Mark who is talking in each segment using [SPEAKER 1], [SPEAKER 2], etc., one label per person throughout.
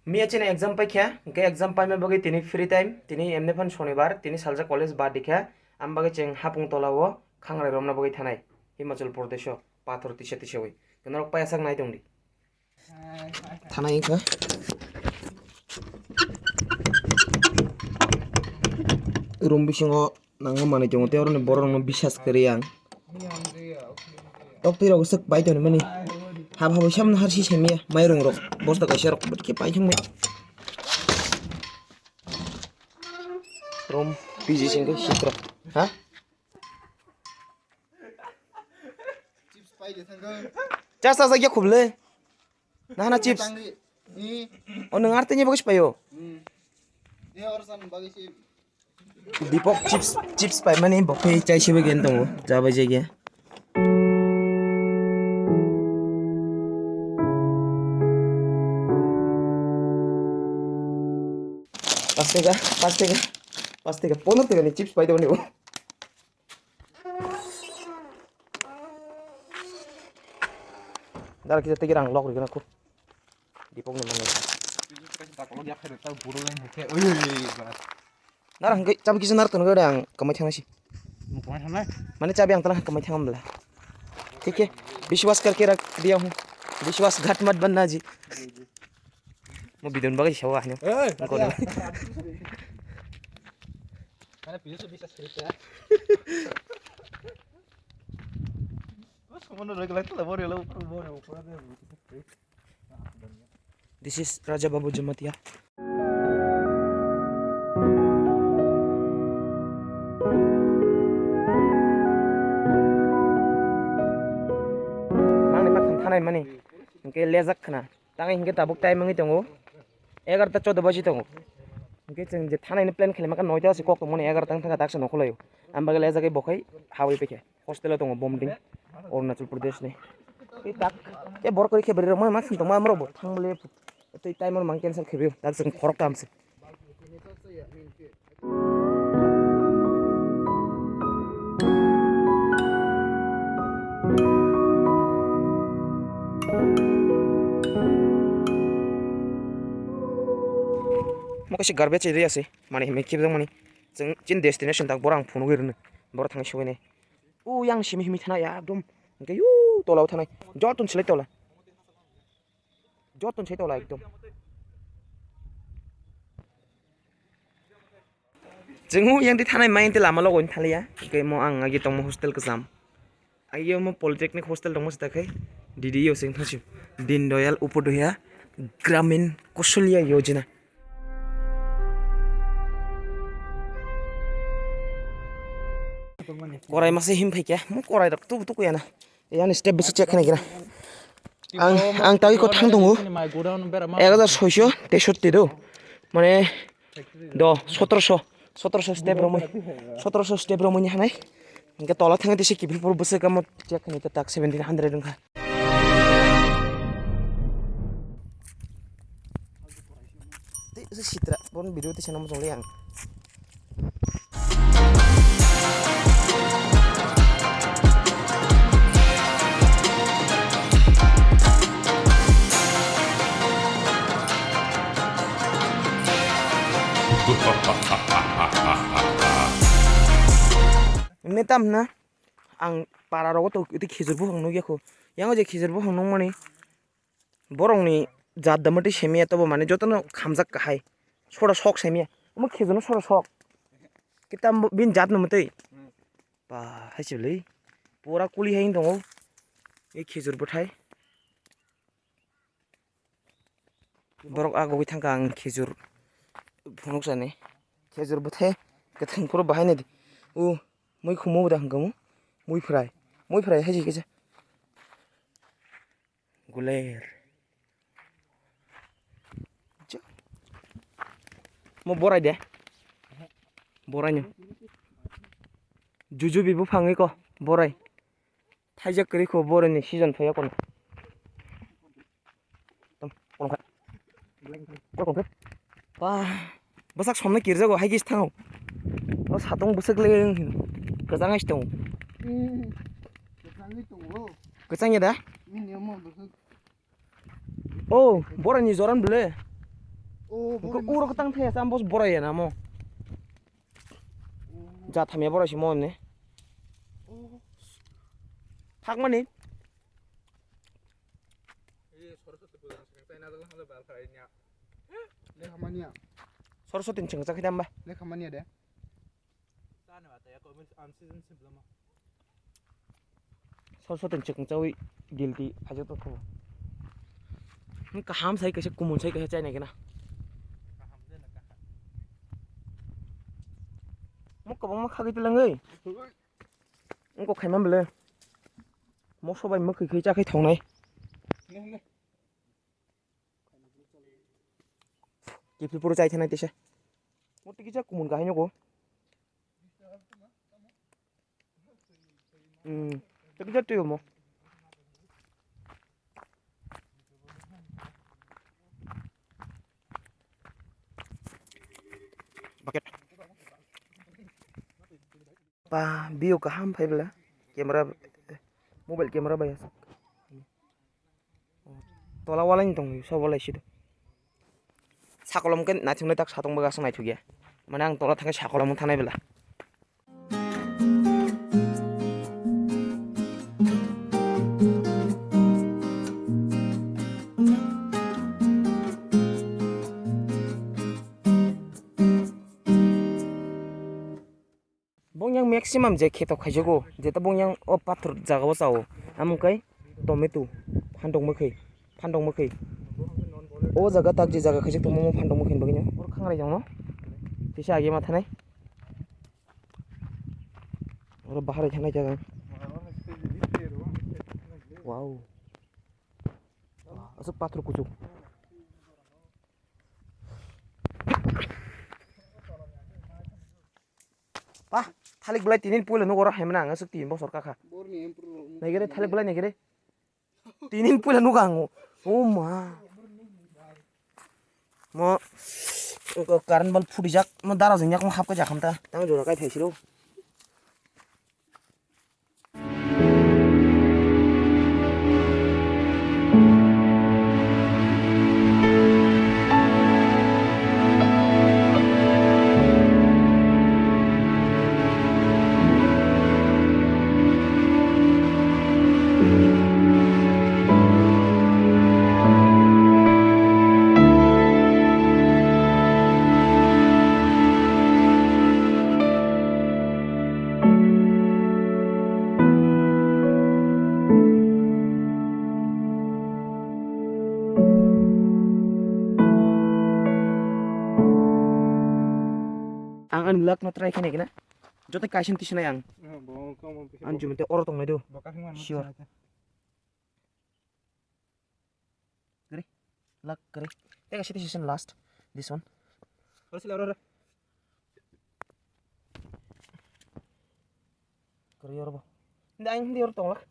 [SPEAKER 1] मियाचिन exam पाइख्या के exam पाइमे बगे तिनी फ्री टाइम तिनी एमने फन शनिबार तिनी सालजा कलेज बाद दिख्या आम बगे चें हापुं तलावो खांग्राय रमना बगे थानाय हिमाचल प्रदेश पाथर तिसे तिसे वे गनरक पायासाक नाय दंदि थानाय इखा रूम बिसिङाव नांगा माने दङ ते अरने बरनो बिसास करि आं तक्ति रग सक बायदन माने हाब हाब सामना हारसि सेमिया माइरं रग बस्ता गायसे रग बटके बायथंबाय रूम बिजि सिंगे सित्र हा
[SPEAKER 2] चिप्स पाइदो थांगोन
[SPEAKER 1] चासा जायगा खुबले नाना चिप्स ओ नों आरतेनि बगस पायो
[SPEAKER 2] दे अरसान बागैसे
[SPEAKER 1] दीपक चिप्स पाइ माने बफे चाइसेबो गेन दङ जाबाय जायगा पाँच टका 15 टका नि चिप्स पाइदो नि दार kita tigir ang lok rigana ko dipok ni mane nar ang cabi kisa nar tanu ang kamai thangasi माने चाबी अंग तना कमाई थांगम बला ठीक है विश्वास करके रख दिया हूँ विश्वासघात मत बनना जी मैं बिदन बगे छवा हने को दे
[SPEAKER 2] माने पियो से विश्वास करते हैं बस कमनो रेगुलर तो बोरे लो ऊपर दे
[SPEAKER 1] दिस इज राजा बाबू जमतिया थानाय माने इनके लेजाक खना तांगे इनके ताबुक टाइम मंगै दङ 11टा 14 बजे दङ इनके जों जे थानायनि प्लेन खालामो का 9टा से कक मने 11टा थांगा दाक्स नखलायो आमबागे लेजाकै बखै हावै पेखे हस्टेल दङ बमदिं अरुणाचल प्रदेश नि ए ताक ए बर करि खेबरे म मा खिन्थ मा मरबो थांबले तै टाइमर मा कैंसिल खेबियो दाक जों खरक तामसे मकासे गारबेज एरियासे माने मेकिब दं माने जों जिन डेस्टिनेशन दाक बरां फुनु गिरनो बर थांै सौयनाय उ यां सिमि हिमि थाना एकदम ओंके यु तलाव थानाय जतन सिलाय तला जतन से तला एकदम जों यांदि थानाय माइनते लामा लगन थालिया के म आं आगे दं हस्टेल के जाम आइयो म पॉलिटेक्निक हस्टेल दं मस्ताखै डीडी यो सिं थासि दीन दयाल उपाध्याय ग्रामीण कौशल्य योजना कोराय मासे हिम फैक्या म कोराय रक तु कुया ना यान स्टेप बेसे चेक खाने गिरा आं तागि को थां दङ 1663 दो माने द 1700 स्टेप रमै 1700 स्टेप रमै हानाय इनके तला थाङै दिसे किबिफोर बसे काम चेक खाने त ताक 1700 दंखा ते सित्रा बन भिडियो ते सनाम जंले आं नेताम ना आं पारा रगो तो इति खिजरबो हंनो गेखो यांग जे खिजरबो हंनो माने बरंनि जात दमति सेमिया तबो माने जतन खामजाक काहाय सोडा शक सेमिया म खिजरनो सोडा शक किता बिन जात नमतै बा हासिबलै पूरा कुली हाइन दङ ए खिजरबो थाय बरक आगोबै थांगा आं खिजर फुनुक जाने खिजरबो थाय गथंखर बाहायने दि ओ मै खुमो दा हंगमु मै फ्राय हाजि गेजा गुलेर म बराय दे बरायनो जुजु बिबो फाङै को बराय थाइजा करिखौ बरायनि सीजन फैया कोन तम कोन बा बसाक समना किरजागो हाइगिस थाङो ओ सातंग बसकले गोजाङाइस दं गोजाङै दा Oh, boran ni zoran bele. 그 우로 그 땅태야 쌈보스 보라야 나모 자 타미야 보라시 뭐네 학만이
[SPEAKER 2] Lekamania.
[SPEAKER 1] 서로서tin 칭자 그냥 봐
[SPEAKER 2] Lekamania deh.
[SPEAKER 1] 서로서tin 칭자 위 딜디 아직도 또 그러니까 함 사이 cái 구문 사이 cái 했잖아 그나 một cái bóng mắc khắc lang ơi không có khai mắm lên một số bài mất khi cha cái thằng này kịp thì pro chạy thế này thì sao một cái chắc cũng muốn cái nhau cô cái chắc tiêu mà bucket pa bio ka ham phai bla camera mobile camera bay tola wala ni tong so wala sido sakolom ken na thunai tak satong baga sanai thugia mane ang tola thanga sakolom thanai bela bongyang maximum je kheto khaijogo jeta bongyang o pathor jagao sao amkai tomato phandong mokhi o jaga tak je jaga khaijak tomo phandong mokhin bagino or khangai jang no tisa age ma thanai or bahar thanai jaga wow asuk pathor kujuk pa thalik belai tinin pula nu ora hemna anga suk tin bosor kakha negere thalik belai negere tinin pula nu gango oh ma mo karan bal phudi jak mo dara jing yak mo hap ka jakham ta tang jora kai thaisiro ang an lak no try khane gina jote kaisen tisna yang an jumte oro tong naido sure gre lak gre teka shiti season last this one ora gre yorbo ndai ndi oro tong lak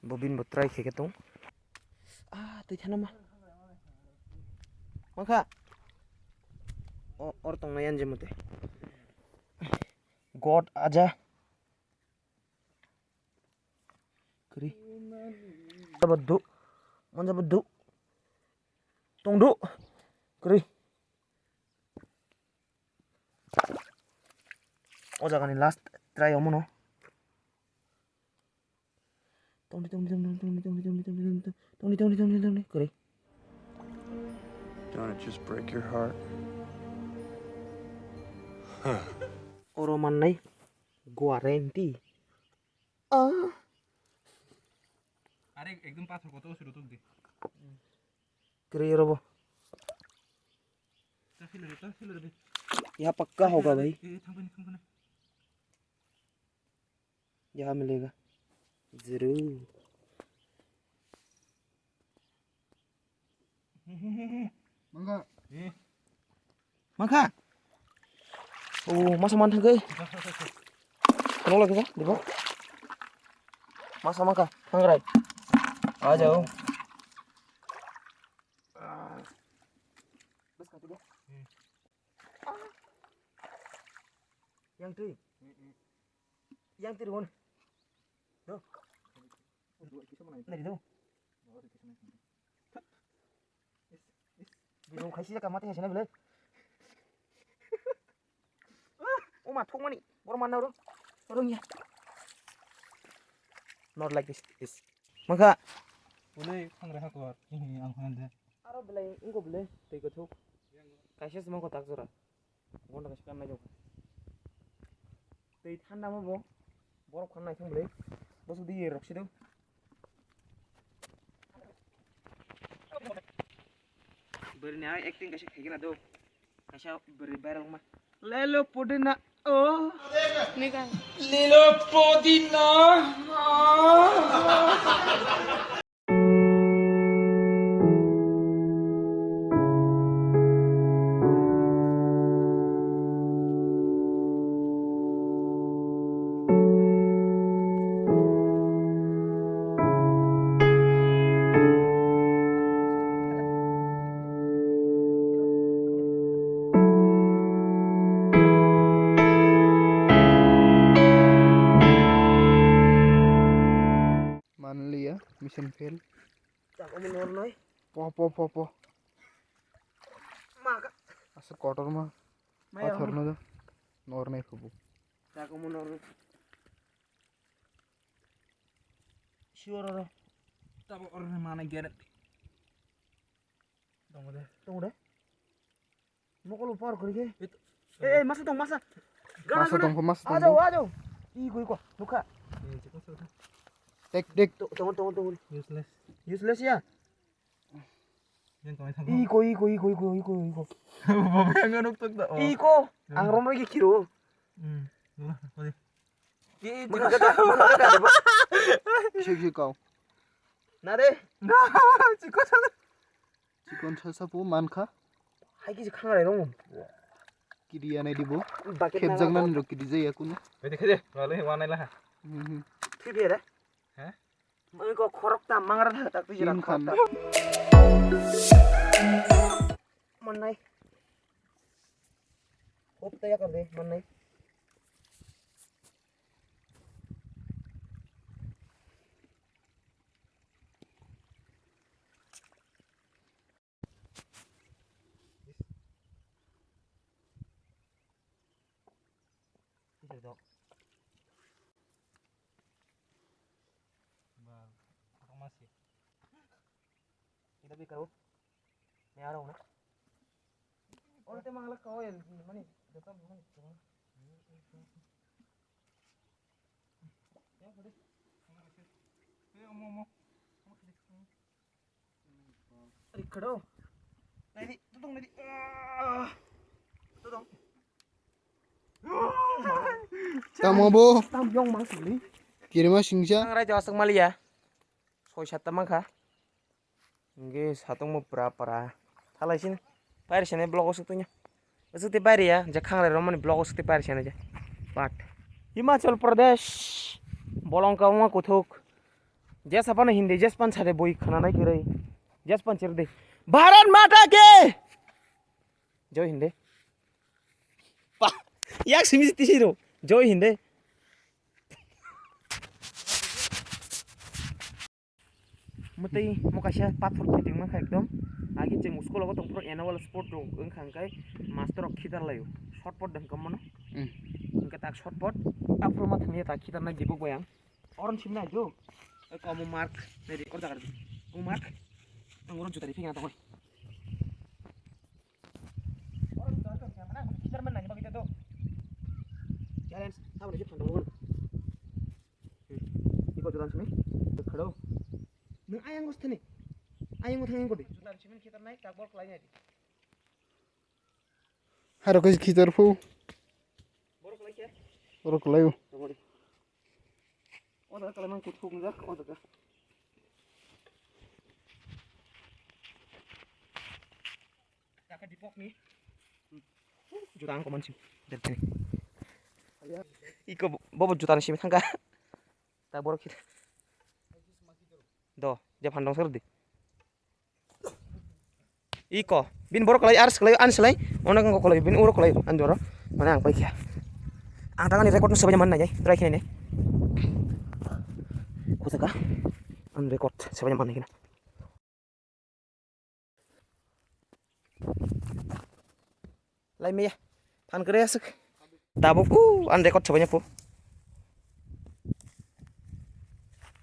[SPEAKER 1] bobin bo try kheke tong tui thana ma maka और तंग नयन जमते God आजा करी बद्दू मंजा बद्दू तंगदू करी ओ जगानि last try हमनो तंगदी करी
[SPEAKER 3] Don't it just break your heart?
[SPEAKER 1] Oro manai guarantee
[SPEAKER 2] अरे एकदम पाथर को तो शुरू तो दे
[SPEAKER 1] करे रोबो
[SPEAKER 2] तहसील रे
[SPEAKER 1] यहाँ पक्का होगा भाई
[SPEAKER 2] थंपने
[SPEAKER 1] यहाँ मिलेगा जरूर mangka oh masa mantap guys kenapa lagi sih di bawah masa mangka mangrai aja yang tuh Ron tuh dari tuh Biru kaisi ka mati hesena bele. Oh ma thong mani. Bor man na ro. Orang ya. Not like this. Maka
[SPEAKER 2] Boleh pangre hakor. Ini ang hande.
[SPEAKER 1] aro bele ingko bele tei ko thuk. Kaisi semang ko tak jora. Gonda kaisi kan na jo. Tei thanda ma bo. Borok khan nai thang bele. Bosu di roksi do. Beri ni acting kaisi khagina do. Kaisi beri bayar ma. Lelo pudina. Oh. Nika. Lelo pudina.
[SPEAKER 2] मान लिया mission fail
[SPEAKER 1] Cak om nor noi.
[SPEAKER 2] po
[SPEAKER 1] Maka.
[SPEAKER 2] असं quarter मा
[SPEAKER 1] Maya.
[SPEAKER 2] अथर्न the नोर नाही खबू
[SPEAKER 1] Cak om nor. Sure ro.
[SPEAKER 2] तब और माने guarantee दम दे
[SPEAKER 1] Tunggu deh. Mau kalau par kali ke? Eh, masuk dong, masa.
[SPEAKER 2] Masuk dong, masuk dong.
[SPEAKER 1] Ajo, ajo. Iko. Buka.
[SPEAKER 2] टेक
[SPEAKER 1] Tunggu.
[SPEAKER 2] useless
[SPEAKER 1] Useless ya?
[SPEAKER 2] yang kau itu
[SPEAKER 1] Iko.
[SPEAKER 2] bapak yang nganuk tuh tak
[SPEAKER 1] Iko. Ang rom lagi kiro.
[SPEAKER 2] boleh
[SPEAKER 1] Maka ada.
[SPEAKER 2] sih kau
[SPEAKER 1] Nade.
[SPEAKER 2] Chicken छ पो मानखा
[SPEAKER 1] Hai kisi khang dong.
[SPEAKER 2] किरिया नै दिबो
[SPEAKER 1] Bucket
[SPEAKER 2] खेब जगना नि रोकि दिजे याकुन
[SPEAKER 3] देखे दे वाले वानाय ला
[SPEAKER 1] Tipe deh.
[SPEAKER 3] Hah?
[SPEAKER 1] Mau kok korok ta mangar dah tak tujuh
[SPEAKER 2] Tin khan.
[SPEAKER 1] Manai. Hop taya kar de manai. Dok.
[SPEAKER 3] masih
[SPEAKER 1] Kita karo. Ni araw na. Ora te mangala kau ya mani. Detam mani. Ya boleh. Ikado. Nadi, tutong nadi. Tutong.
[SPEAKER 2] तामबो
[SPEAKER 1] Tam yong mang suli.
[SPEAKER 2] किरिमा सिंजा
[SPEAKER 1] Ang raja asang Malia. Soy sata mangka. Nge satong mo pra. Thalai sin. Pair sine blog usuktunya. Usukti pair ya. Jakhang rai romani blog usukti pair sine ja. Pat. Himachal Pradesh. Bolong kauma kuthuk. जैसा अपन हिंदी जसपन छरे बोई खाना नहीं करे जसपन चिर दे भारत माता के जो हिंदे याक सिमिस तिसिरो जो हिंदे मते मकाशा पाथर किटिंग मा एकदम आगे जों उसको लगो तो प्रो एनुअल स्पोर्ट दं ओंखांखाय मास्टर अफ खिदार लायो शॉर्टपट दं कमन इनका ताक शॉर्टपट आफ्रो मा थने ता खिदार ना दिबो गयां औरन सिमना जो kamu mark dari kor jagar kamu mark ngurun juta di pinggir atau orang juta itu mana kita mana nih begitu tuh challenge tahu nih pandang ngurun ikut jutaan sini khado neng ayang gos thani ayang uthang ngko di jutaan sini kita naik takbol kelainya di
[SPEAKER 2] हारो कस खितर फु
[SPEAKER 1] borok kelai ya
[SPEAKER 2] रक लायो
[SPEAKER 1] oh dah kalau memang kutuk nih oh dah kakak dipok nih jutaan kau mancing dari sini iko bobo jutaan sih tangga tak borok kita do dia pandang serdi iko bin borok lagi ars lagi ans lagi onak kau lagi bin urok lagi anjoro mana yang baik ya ang tangan ni record sebanyak mana ya terakhir ini kusaga an record sebanyak mana ini Lai me ya. Tan kere asik. Tabuk an record coba po.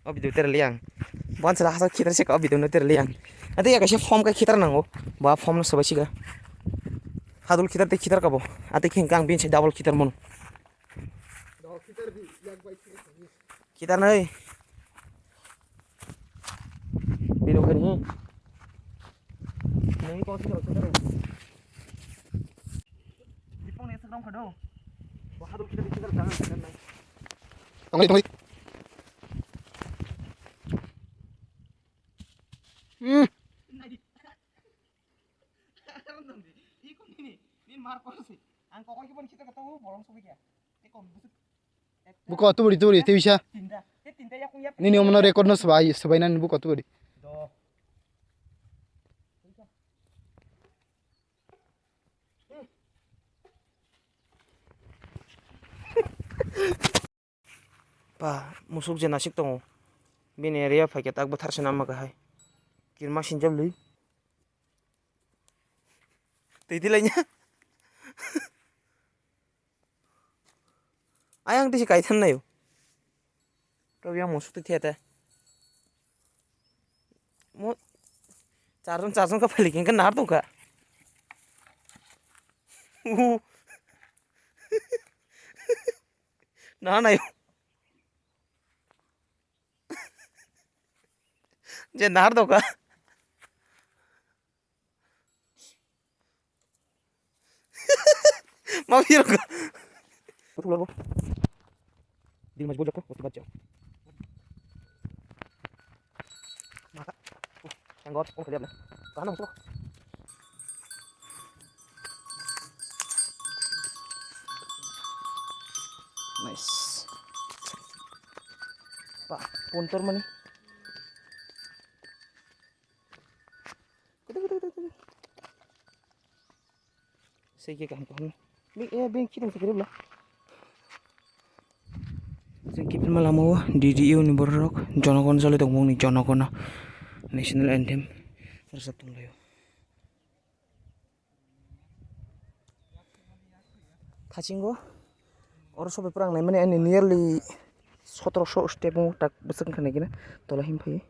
[SPEAKER 1] Oh video terliang. Bukan salah satu kita sih kalau video terliang. Nanti ya kasih form kayak kita nango. Bawa form sebab sih kan. Hadul kita teh kita kabo. Ati kengkang bin sih double kita mon. Kita nih. Video kan ini. Nih kau kita nih. Dipong nih sekarang kado. Wah hadul kita jangan.
[SPEAKER 2] Tunggu. Buka tu beri tu bisa. Ini omno record no sebai nan buka tu beri.
[SPEAKER 1] Pa musuk je nasik tongo. Bini area pakai tak betar senama kahai. Kirma sinjam lui. Titi lainnya. Ayang di si kaitan na yo. Tapi yang musuk titi ada. Mau charun ka balikin kan nar tuh kak. Nah yo. Je nar tuh kak. Mau biar kak. Betul loh. Di mas bojok kok baca. Maka. Tenggot, kelihatan lah. Kanan masuk. Nice. Pak, puntur mana? Sige kan pohon. Bing kita mesti kerja lah. Kipin malamo DDU ni borok jonokon sale tong ni jonokon national anthem terus tung layo thachingo or sobe prang nai mane ani nearly 1700 step mu tak beseng khane kina tola him phai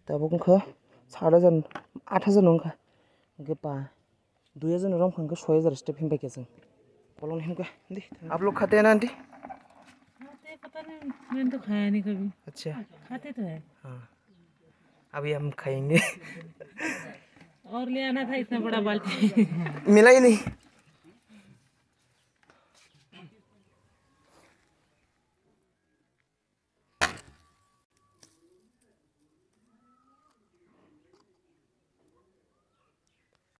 [SPEAKER 1] tabuk kha 8000 nongkha gepa 2000 rong khang 6000 step him phai keseng polong him ka di आप लोग खाते हैं ना aunty
[SPEAKER 4] पता नहीं मैंने तो खाया नहीं कभी
[SPEAKER 1] अच्छा
[SPEAKER 4] खाते तो है
[SPEAKER 1] हाँ अभी हम खाएंगे
[SPEAKER 4] और ले आना था इतना बड़ा बाल्टी
[SPEAKER 1] मिला ही नहीं